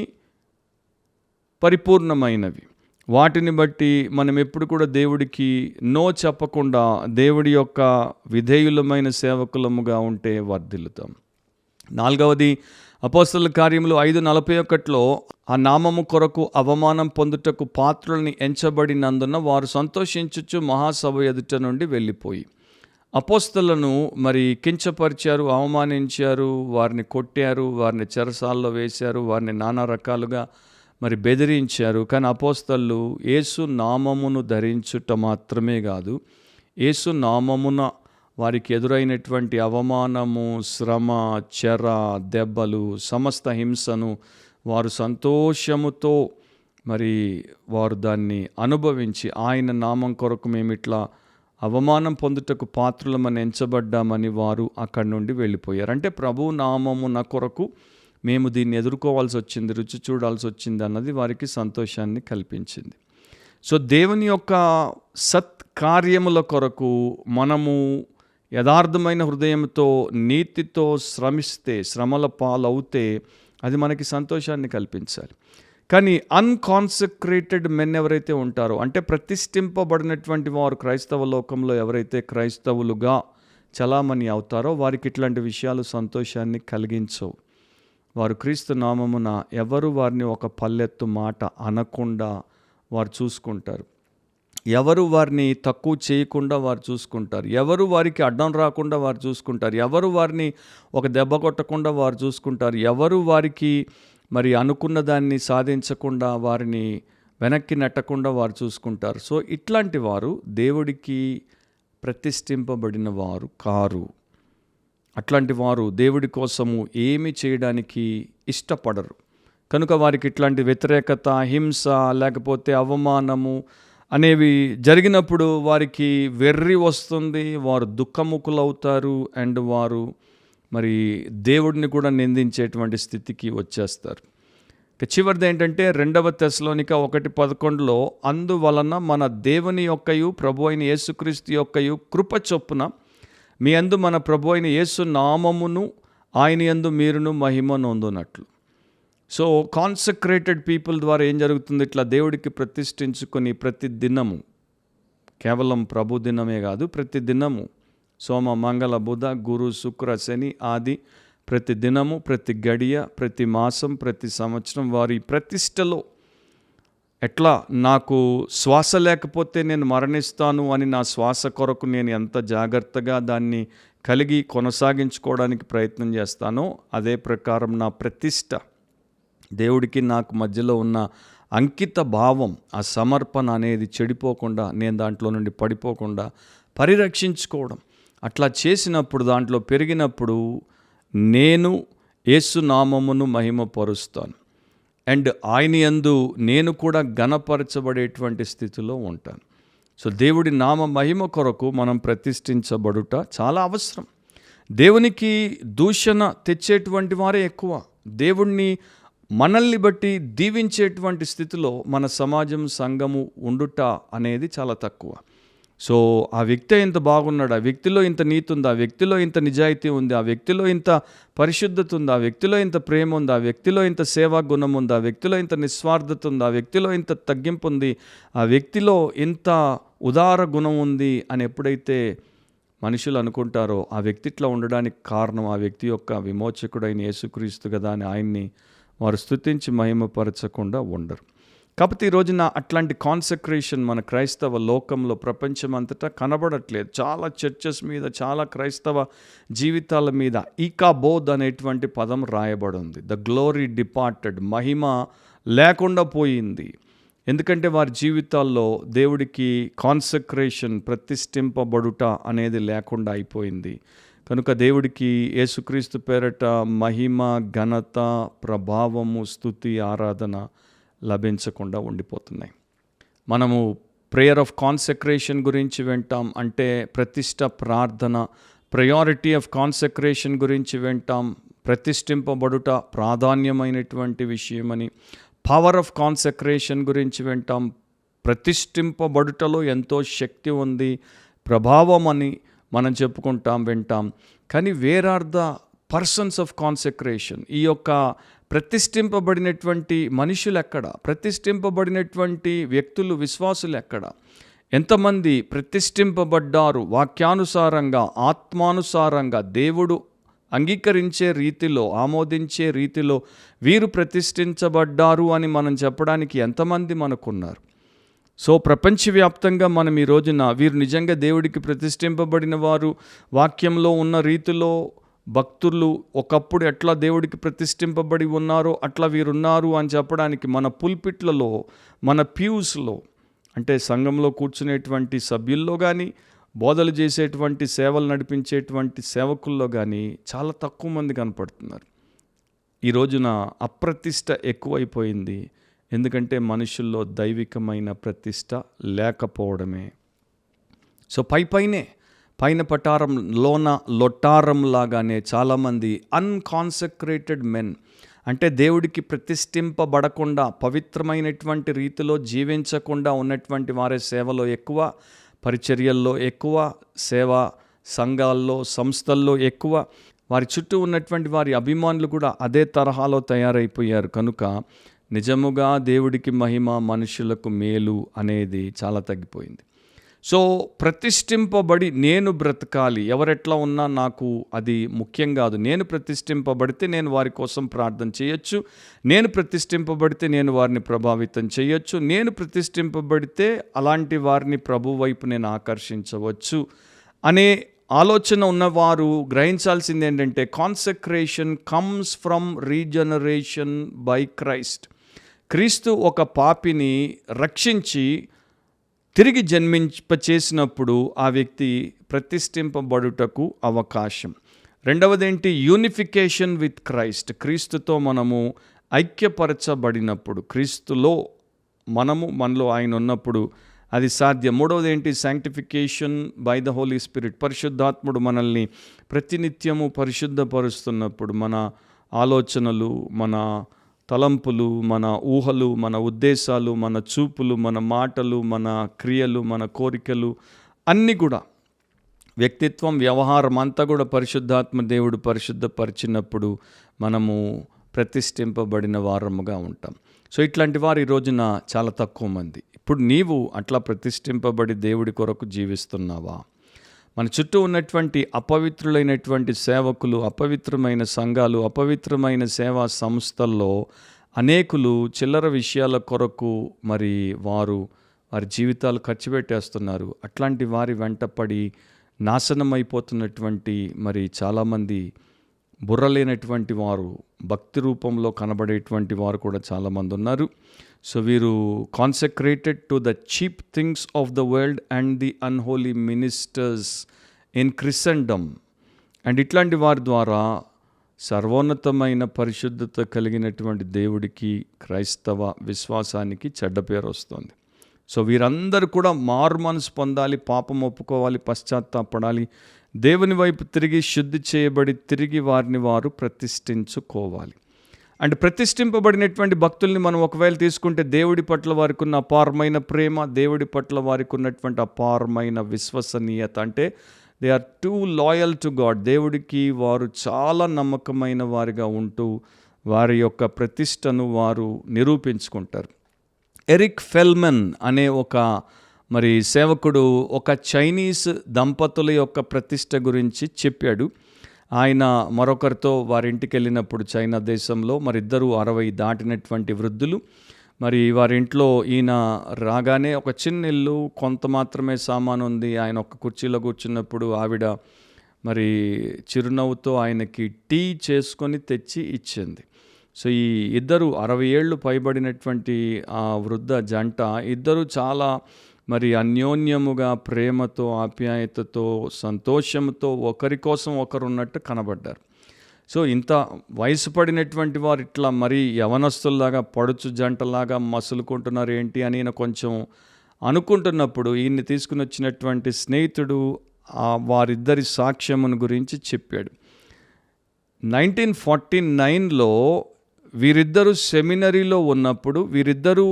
పరిపూర్ణమైనవి. వాటిని బట్టి మనం ఎప్పుడు కూడా దేవుడికి నో చెప్పకుండా దేవుడి యొక్క విధేయులమైన సేవకులముగా ఉంటే వర్ధిల్లుతాం. 4వది అపోస్తలుల కార్యములు 5:41 ఆ నామము కొరకు అవమానం పొందుటకు పాత్రులని ఎంచబడినందున వారు సంతోషించుచు మహాసభ ఎదుట నుండి వెళ్ళిపోయి అపోస్తలను మరి కించపరిచారు, అవమానించారు, వారిని కొట్టారు, వారిని చెరసాల్లో వేశారు, వారిని నానా రకాలుగా మరి బెదిరించారు. కానీ అపోస్తలు యేసు నామమును ధరించుట మాత్రమే కాదు, యేసు నామమున వారికి ఎదురైనటువంటి అవమానము, శ్రమ, చెర, దెబ్బలు, సమస్త హింసను వారు సంతోషముతో మరి వారు దాన్ని అనుభవించి ఆయన నామం కొరకు మేము ఇట్లా అవమానం పొందుటకు పాత్రులమని ఎంచబడ్డామని వారు అక్కడి నుండి వెళ్ళిపోయారు. అంటే ప్రభు నామమున కొరకు మేము దీన్ని ఎదుర్కోవాల్సి వచ్చింది, రుచి చూడాల్సి వచ్చింది అన్నది వారికి సంతోషాన్ని కల్పించింది. సో దేవుని యొక్క సత్కార్యముల కొరకు మనము యథార్థమైన హృదయంతో నీతితో శ్రమిస్తే, శ్రమల పాలవుతే అది మనకి సంతోషాన్ని కల్పించాలి. కానీ అన్కాన్సక్రేటెడ్ మెన్ ఎవరైతే ఉంటారో, అంటే ప్రతిష్ఠింపబడినటువంటి వారు క్రైస్తవ లోకంలో ఎవరైతే క్రైస్తవులుగా చలామణి అవుతారో వారికి ఇట్లాంటి విషయాలు సంతోషాన్ని కలిగించవు. వారు క్రీస్తు నామమున ఎవరు వారిని ఒక పల్లెత్తు మాట అనకుండా వారు చూసుకుంటారు, ఎవరు వారిని తక్కువ చేయకుండా వారు చూసుకుంటారు, ఎవరు వారికి అడ్డం రాకుండా వారు చూసుకుంటారు, ఎవరు వారిని ఒక దెబ్బ కొట్టకుండా వారు చూసుకుంటారు, ఎవరు వారికి మరి అనుకున్న దాన్ని సాధించకుండా వారిని వెనక్కి నెట్టకుండా వారు చూసుకుంటారు. సో ఇట్లాంటి వారు దేవుడికి ప్రతిష్ఠింపబడిన వారు కారు. అట్లాంటి వారు దేవుడి కోసము ఏమి చేయడానికి ఇష్టపడరు. కనుక వారికి ఇట్లాంటి వ్యతిరేకత, హింస, లేకపోతే అవమానము అనేవి జరిగినప్పుడు వారికి వెర్రి వస్తుంది, వారు దుఃఖముఖులవుతారు అండ్ వారు మరి దేవుడిని కూడా నిందించేటువంటి స్థితికి వచ్చేస్తారు. చివరిది ఏంటంటే 2 తెస్సలోనిక 1:11 అందువలన మన దేవుని యొక్కయు ప్రభు అయిన యేసుక్రీస్తు యొక్కయు కృప చొప్పున మీ యందు మన ప్రభు అయిన యేసు నామమును ఆయన యందు మీరును మహిమ నొందునట్లు. సో కాన్సక్రేటెడ్ పీపుల్ ద్వారా ఏం జరుగుతుంది, ఇట్లా దేవుడికి ప్రతిష్ఠించుకొని ప్రతి దినము, కేవలం ప్రభు దినమే కాదు, ప్రతి దినము సోమ, మంగళ, బుధ, గురు, శుక్ర, శని, ఆది ప్రతి దినము, ప్రతి గడియ, ప్రతి మాసం, ప్రతి సంవత్సరం వారి ప్రతిష్టలో ఎట్లా నాకు శ్వాస లేకపోతే నేను మరణిస్తాను అని నా శ్వాస కొరకు నేను ఎంత జాగ్రత్తగా దాన్ని కలిగి కొనసాగించుకోవడానికి ప్రయత్నం చేస్తానో అదే ప్రకారం నా ప్రతిష్ట, దేవుడికి నాకు మధ్యలో ఉన్న అంకిత భావం, ఆ సమర్పణ అనేది చెడిపోకుండా, నేను దాంట్లో నుండి పడిపోకుండా పరిరక్షించుకోవడం, అట్లా చేసినప్పుడు దాంట్లో పెరిగినప్పుడు నేను యేసు నామమును మహిమపరుస్తాను అండ్ ఆయన యందు నేను కూడా ఘనపరచబడేటువంటి స్థితిలో ఉంటాను. సో దేవుడి నామ మహిమ కొరకు మనం ప్రతిష్ఠించబడుట చాలా అవసరం. దేవునికి దూషణ తెచ్చేటువంటి వారే ఎక్కువ. దేవుణ్ణి మనల్ని బట్టి దీవించేటువంటి స్థితిలో మన సమాజం, సంఘము ఉండుట అనేది చాలా తక్కువ. సో ఆ వ్యక్తి ఇంత బాగున్నాడు, ఆ వ్యక్తిలో ఇంత నీతి ఉంది, ఆ వ్యక్తిలో ఇంత నిజాయితీ ఉంది, ఆ వ్యక్తిలో ఇంత పరిశుద్ధత ఉంది, ఆ వ్యక్తిలో ఇంత ప్రేమ ఉంది, ఆ వ్యక్తిలో ఇంత సేవా గుణం ఉంది, ఆ వ్యక్తిలో ఇంత నిస్వార్థత ఉంది, ఆ వ్యక్తిలో ఇంత తగ్గింపు ఉంది, ఆ వ్యక్తిలో ఇంత ఉదార గుణం ఉంది అని ఎప్పుడైతే మనుషులు అనుకుంటారో ఆ వ్యక్తి ఇట్లా ఉండడానికి కారణం ఆ వ్యక్తి యొక్క విమోచకుడైన యేసుక్రీస్తు కదా అని ఆయన్ని వారు స్తుతించి మహిమపరచకుండా ఉండరు. కాబట్టి ఈ రోజున అట్లాంటి కాన్సక్రేషన్ మన క్రైస్తవ లోకంలో ప్రపంచమంతటా కనబడట్లేదు. చాలా చర్చెస్ మీద, చాలా క్రైస్తవ జీవితాల మీద ఈకాబోధ్ అనేటువంటి పదం రాయబడి ఉంది. ద గ్లోరీ డిపార్టెడ్, మహిమ లేకుండా పోయింది. ఎందుకంటే వారి జీవితాల్లో దేవుడికి కాన్సక్రేషన్, ప్రతిష్ఠింపబడుట అనేది లేకుండా అయిపోయింది. కనుక దేవుడికి యేసుక్రీస్తు పేరట మహిమ, ఘనత, ప్రభావము, స్తుతి, ఆరాధన లభించకుండా ఉండిపోతున్నాయి. మనము ప్రేయర్ ఆఫ్ కాన్సక్రేషన్ గురించి వింటాం, అంటే ప్రతిష్ట ప్రార్థన. ప్రయారిటీ ఆఫ్ కాన్సక్రేషన్ గురించి వింటాం, ప్రతిష్ఠింపబడుట ప్రాధాన్యమైనటువంటి విషయమని. పవర్ ఆఫ్ కాన్సక్రేషన్ గురించి వింటాం, ప్రతిష్ఠింపబడుటలో ఎంతో శక్తి ఉంది, ప్రభావం అని మనం చెప్పుకుంటాం, వింటాం. కానీ where are the persons of consecration? ఈ యొక్క ప్రతిష్ఠింపబడినటువంటి మనుషులు ఎక్కడ? ప్రతిష్ఠింపబడినటువంటి వ్యక్తులు, విశ్వాసులు ఎక్కడ? ఎంతమంది ప్రతిష్ఠింపబడ్డారు వాక్యానుసారంగా, ఆత్మానుసారంగా, దేవుడు అంగీకరించే రీతిలో, ఆమోదించే రీతిలో వీరు ప్రతిష్ఠించబడ్డారు అని మనం చెప్పడానికి ఎంతమంది మనకున్నారు? సో ప్రపంచవ్యాప్తంగా మనం ఈ రోజున వీరు నిజంగా దేవుడికి ప్రతిష్ఠింపబడిన వారు, వాక్యంలో ఉన్న రీతిలో భక్తులు ఒకప్పుడు ఎట్లా దేవుడికి ప్రతిష్ఠింపబడి ఉన్నారో అట్లా వీరున్నారు అని చెప్పడానికి మన పుల్పిట్లలో, మన ప్యూస్లో, అంటే సంఘంలో కూర్చునేటువంటి సభ్యుల్లో కానీ, బోధలు చేసేటువంటి సేవలు నడిపించేటువంటి సేవకుల్లో కానీ చాలా తక్కువ మంది కనపడుతున్నారు. ఈ రోజున అప్రతిష్ట ఎక్కువైపోయింది. ఎందుకంటే మనుషుల్లో దైవికమైన ప్రతిష్ట లేకపోవడమే. సో పైన పటారం లోన లొట్టారం లాగానే చాలామంది అన్కాన్సక్రేటెడ్ మెన్, అంటే దేవుడికి ప్రతిష్ఠింపబడకుండా, పవిత్రమైనటువంటి రీతిలో జీవించకుండా ఉన్నటువంటి వారే సేవలో ఎక్కువ, పరిచర్యల్లో ఎక్కువ, సేవా సంఘాల్లో, సంస్థల్లో ఎక్కువ. వారి చుట్టూ ఉన్నటువంటి వారి అభిమానులు కూడా అదే తరహాలో తయారైపోయారు. కనుక నిజముగా దేవుడికి మహిమ, మనుషులకు మేలు అనేది చాలా తగ్గిపోయింది. సో ప్రతిష్ఠింపబడి నేను బ్రతకాలి, ఎవరెట్లా ఉన్నా నాకు అది ముఖ్యం కాదు. నేను ప్రతిష్ఠింపబడితే నేను వారి కోసం ప్రార్థన చేయొచ్చు, నేను ప్రతిష్ఠింపబడితే నేను వారిని ప్రభావితం చేయొచ్చు, నేను ప్రతిష్ఠింపబడితే అలాంటి వారిని ప్రభు వైపు నేను ఆకర్షించవచ్చు అనే ఆలోచన ఉన్నవారు గ్రహించాల్సింది ఏంటంటే, consecration comes from regeneration by Christ. క్రీస్తు ఒక పాపిని రక్షించి తిరిగి జన్మింపచేసినప్పుడు ఆ వ్యక్తి ప్రతిష్ఠింపబడుటకు అవకాశం. రెండవదేంటి? Unification with Christ. క్రీస్తుతో మనము ఐక్యపరచబడినప్పుడు, క్రీస్తులో మనలో ఆయన ఉన్నప్పుడు అది సాధ్యం. మూడవది ఏంటి? Sanctification by the Holy Spirit. పరిశుద్ధాత్ముడు మనల్ని ప్రతినిత్యము పరిశుద్ధపరుస్తున్నప్పుడు మన ఆలోచనలు, మన తలంపులు, మన ఊహలు, మన ఉద్దేశాలు, మన చూపులు, మన మాటలు, మన క్రియలు, మన కోరికలు అన్నీ కూడా, వ్యక్తిత్వం, వ్యవహారం అంతా కూడా పరిశుద్ధాత్మ దేవుడు పరిశుద్ధపరిచినప్పుడు మనము ప్రతిష్ఠింపబడిన వారముగా ఉంటాం. సో ఇట్లాంటి వారు ఈ రోజున చాలా తక్కువ మంది. ఇప్పుడు నీవు అట్లా ప్రతిష్ఠింపబడి దేవుడి కొరకు జీవిస్తున్నావా? మన చుట్టూ ఉన్నటువంటి అపవిత్రులైనటువంటి సేవకులు, అపవిత్రమైన సంఘాలు, అపవిత్రమైన సేవా సంస్థల్లో అనేకులు చిల్లర విషయాల కొరకు వారి జీవితాలు ఖర్చు పెట్టేస్తున్నారు. అట్లాంటి వారి వెంటపడి నాశనమైపోతున్నటువంటి చాలామంది బుర్రలేనటువంటి వారు, భక్తి రూపంలో కనబడేటువంటి వారు కూడా చాలామంది ఉన్నారు. సో వీరు consecrated to the cheap things of the world and the unholy ministers in Christendom. And ఇట్లాంటి వారి ద్వారా సర్వోన్నతమైన పరిశుద్ధత కలిగినటువంటి దేవుడికి, క్రైస్తవ విశ్వాసానికి చెడ్డ పేరు వస్తుంది. సో వీరందరూ కూడా మారు మనసు పొందాలి, పాపం ఒప్పుకోవాలి, పశ్చాత్తాపడాలి, దేవుని వైపు తిరిగి శుద్ధి చేయబడి తిరిగి వారిని వారు ప్రతిష్ఠించుకోవాలి. అండ్ ప్రతిష్ఠింపబడినటువంటి భక్తుల్ని మనం ఒకవేళ తీసుకుంటే దేవుడి పట్ల వారికి ఉన్న అపారమైన ప్రేమ, దేవుడి పట్ల వారికి ఉన్నటువంటి అపారమైన విశ్వసనీయత, అంటే they are too loyal to God. దేవుడికి వారు చాలా నమ్మకమైన వారిగా ఉంటూ వారి యొక్క ప్రతిష్టను వారు నిరూపించుకుంటారు. ఎరిక్ ఫెల్మెన్ అనే ఒక సేవకుడు ఒక చైనీస్ దంపతుల యొక్క ప్రతిష్ట గురించి చెప్పాడు. ఆయన మరొకరితో వారింటికి వెళ్ళినప్పుడు చైనా దేశంలో ఇద్దరు 60 దాటినటువంటి వృద్ధులు, వారి ఇంట్లో ఈయన రాగానే ఒక చిన్న ఇల్లు, కొంత మాత్రమే సామాను ఉంది. ఆయన ఒక కుర్చీలో కూర్చున్నప్పుడు ఆవిడ చిరునవ్వుతో ఆయనకి టీ చేసుకొని తెచ్చి ఇచ్చింది. సో ఈ ఇద్దరు 60 ఏళ్ళు పైబడినటువంటి ఆ వృద్ధ జంట ఇద్దరు చాలా అన్యోన్యముగా, ప్రేమతో, ఆప్యాయతతో, సంతోషంతో ఒకరి కోసం ఒకరు ఉన్నట్టు కనబడ్డారు. సో ఇంత వయసు పడినటువంటి వారు ఇట్లా యవనస్తుల్లాగా, పడుచు జంటలాగా మసులుకుంటున్నారు ఏంటి అని ఈయన కొంచెం అనుకుంటున్నప్పుడు ఈయన్ని తీసుకుని వచ్చినటువంటి స్నేహితుడు వారిద్దరి సాక్ష్యమును గురించి చెప్పాడు. 1949లో వీరిద్దరూ సెమినరీలో ఉన్నప్పుడు వీరిద్దరూ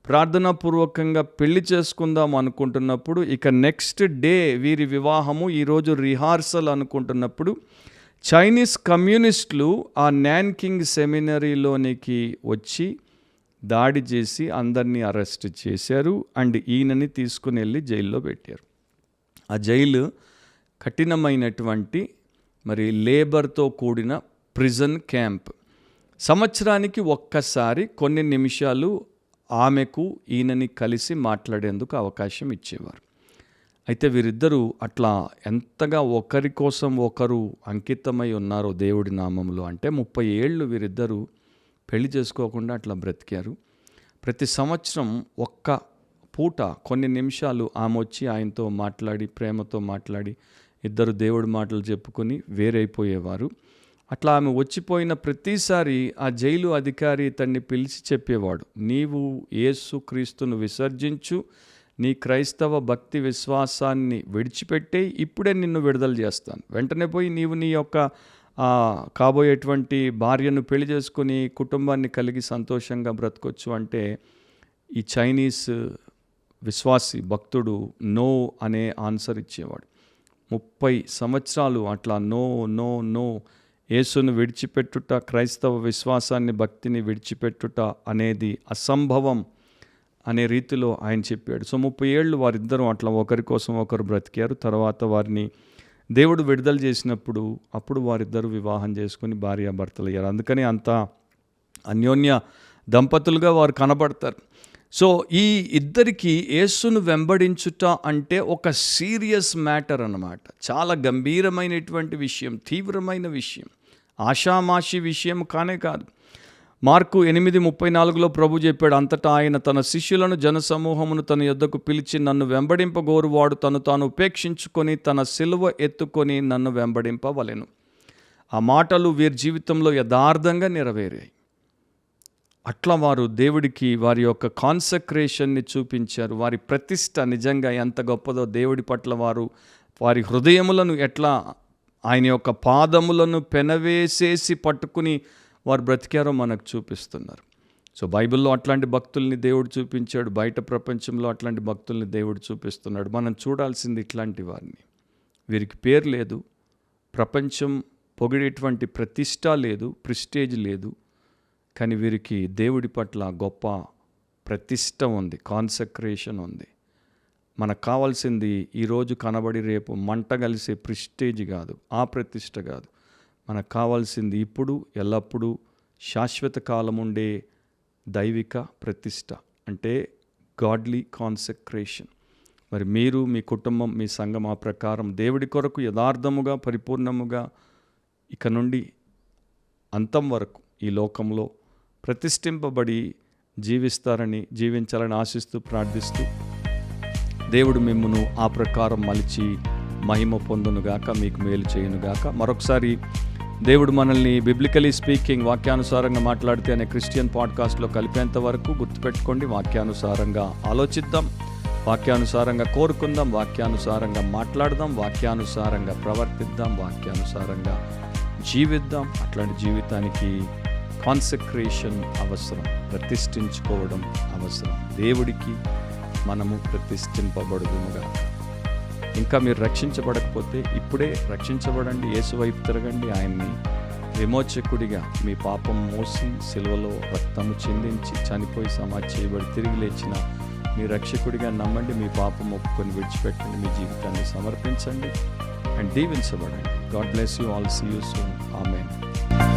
ప్రార్థనాపూర్వకంగా పెళ్లి చేసుకుందాం అనుకుంటున్నప్పుడు, ఇక నెక్స్ట్ డే వీరి వివాహము, ఈరోజు రిహార్సల్ అనుకుంటున్నప్పుడు చైనీస్ కమ్యూనిస్టులు ఆ నాన్కింగ్ సెమినరీలోనికి వచ్చి దాడి చేసి అందరినీ అరెస్ట్ చేశారు. అండ్ ఈయనని తీసుకుని వెళ్ళి జైల్లో పెట్టారు. ఆ జైలు కఠినమైనటువంటి లేబర్తో కూడిన ప్రిజన్ క్యాంప్. సంవత్సరానికి ఒక్కసారి కొన్ని నిమిషాలు ఆమెకు ఈయనని కలిసి మాట్లాడేందుకు అవకాశం ఇచ్చేవారు. అయితే వీరిద్దరూ అట్లా ఎంతగా ఒకరి కోసం ఒకరు అంకితమై ఉన్నారో దేవుడి నామములో, అంటే 30 ఏళ్ళు వీరిద్దరూ పెళ్లి చేసుకోకుండా అట్లా బ్రతికారు. ప్రతి సంవత్సరం ఒక్క పూట కొన్ని నిమిషాలు ఆమె వచ్చి ఆయనతో మాట్లాడి, ప్రేమతో మాట్లాడి, ఇద్దరు దేవుడి మాటలు చెప్పుకొని వేరైపోయేవారు. అట్లా ఆమె వచ్చిపోయిన ప్రతిసారి ఆ జైలు అధికారి తన్ని పిలిచి చెప్పేవాడు, నీవు యేసుక్రీస్తును విసర్జించు, నీ క్రైస్తవ భక్తి విశ్వాసాన్ని విడిచిపెట్టే, ఇప్పుడే నిన్ను విడుదల చేస్తాను. వెంటనే పోయి నీవు నీ యొక్క కాబోయేటువంటి భార్యను పెళ్లి చేసుకుని కుటుంబాన్ని కలిగి సంతోషంగా బ్రతకొచ్చు అంటే ఈ చైనీస్ విశ్వాసి భక్తుడు నో అనే ఆన్సర్ ఇచ్చేవాడు. 30 సంవత్సరాలు అట్లా నో నో నో, యేసును విడిచిపెట్టుట, క్రైస్తవ విశ్వాసాన్ని, భక్తిని విడిచిపెట్టుట అనేది అసంభవం అనే రీతిలో ఆయన చెప్పాడు. సో 30 ఏళ్ళు వారిద్దరూ అట్లా ఒకరి కోసం ఒకరు బ్రతికారు. తర్వాత వారిని దేవుడు విడుదల చేసినప్పుడు అప్పుడు వారిద్దరూ వివాహం చేసుకుని భార్యాభర్తలు అయ్యారు. అందుకని అంత అన్యోన్య దంపతులుగా వారు కనబడతారు. సో ఈ ఇద్దరికి యేసును వెంబడించుట అంటే ఒక సీరియస్ మ్యాటర్ అన్నమాట. చాలా గంభీరమైనటువంటి విషయం, తీవ్రమైన విషయం, ఆషామాషి విషయం కానే కాదు. మార్కు 8:34లో ప్రభు చెప్పాడు, అంతటా ఆయన తన శిష్యులను జనసమూహమును తన యొద్దకు పిలిచి, నన్ను వెంబడింపగోరువాడు తను తాను ఉపేక్షించుకొని తన సిలువ ఎత్తుకొని నన్ను వెంబడింపవలెను. ఆ మాటలు వీరి జీవితంలో యథార్థంగా నెరవేరాయి. అట్లా వారు దేవుడికి వారి యొక్క కాన్సక్రేషన్ని చూపించారు. వారి ప్రతిష్ట నిజంగా ఎంత గొప్పదో, దేవుడి పట్ల వారి హృదయములను ఎట్లా ఆయన యొక్క పాదములను పెనవేసేసి పట్టుకుని వారు బ్రతికారో మనకు చూపిస్తున్నారు. సో బైబిల్లో అట్లాంటి భక్తుల్ని దేవుడు చూపించాడు, బయట ప్రపంచంలో అట్లాంటి భక్తుల్ని దేవుడు చూపిస్తున్నాడు. మనం చూడాల్సింది ఇట్లాంటి వారిని. వీరికి పేరు లేదు, ప్రపంచం పొగిడేటువంటి ప్రతిష్ట లేదు, ప్రిస్టేజ్ లేదు, కానీ వీరికి దేవుడి పట్ల గొప్ప ప్రతిష్ట ఉంది, కాన్సక్రేషన్ ఉంది. మనకు కావాల్సింది ఈరోజు కనబడి రేపు మంట కలిసే ప్రిస్టేజ్ కాదు, ఆ ప్రతిష్ట కాదు. మనకు కావాల్సింది ఇప్పుడు ఎల్లప్పుడూ శాశ్వత కాలం ఉండే దైవిక ప్రతిష్ట, అంటే గాడ్లీ కాన్సక్రేషన్. మరి మీరు, మీ కుటుంబం, మీ సంఘం ఆ ప్రకారం దేవుడి కొరకు యథార్థముగా, పరిపూర్ణముగా ఇక నుండి అంతం వరకు ఈ లోకంలో ప్రతిష్ఠింపబడి జీవించాలని ఆశిస్తూ ప్రార్థిస్తూ దేవుడు మిమ్మును ఆ ప్రకారం మలిచి మహిమ పొందునుగాక, మీకు మేలు చేయునుగాక. మరొకసారి దేవుడు మనల్ని బిబ్లికలీ స్పీకింగ్, వాక్యానుసారంగా మాట్లాడితే అనే క్రిస్టియన్ పాడ్కాస్ట్లో కలిపేంత వరకు గుర్తుపెట్టుకోండి, వాక్యానుసారంగా ఆలోచిద్దాం, వాక్యానుసారంగా కోరుకుందాం, వాక్యానుసారంగా మాట్లాడదాం, వాక్యానుసారంగా ప్రవర్తిద్దాం, వాక్యానుసారంగా జీవిద్దాం. అట్లాంటి జీవితానికి కాన్సక్రేషన్ అవసరం, ప్రతిష్ఠించుకోవడం అవసరం. దేవుడికి మనము ప్రతిష్ఠింపబడుదుముగా. ఇంకా మీరు రక్షించబడకపోతే ఇప్పుడే రక్షించబడండి, యేసు వైపు తిరగండి. ఆయన్ని విమోచకుడిగా మీ పాపం మోసి సిలువలో రక్తము చిందించి చనిపోయి సమాధి చేయబడి తిరిగి లేచిన మీ రక్షకుడిగా నమ్మండి. మీ పాపం ఒప్పుకొని విడిచిపెట్టండి, మీ జీవితాన్ని సమర్పించండి అండ్ దీవించబడండి. God bless you all. See you soon. Amen.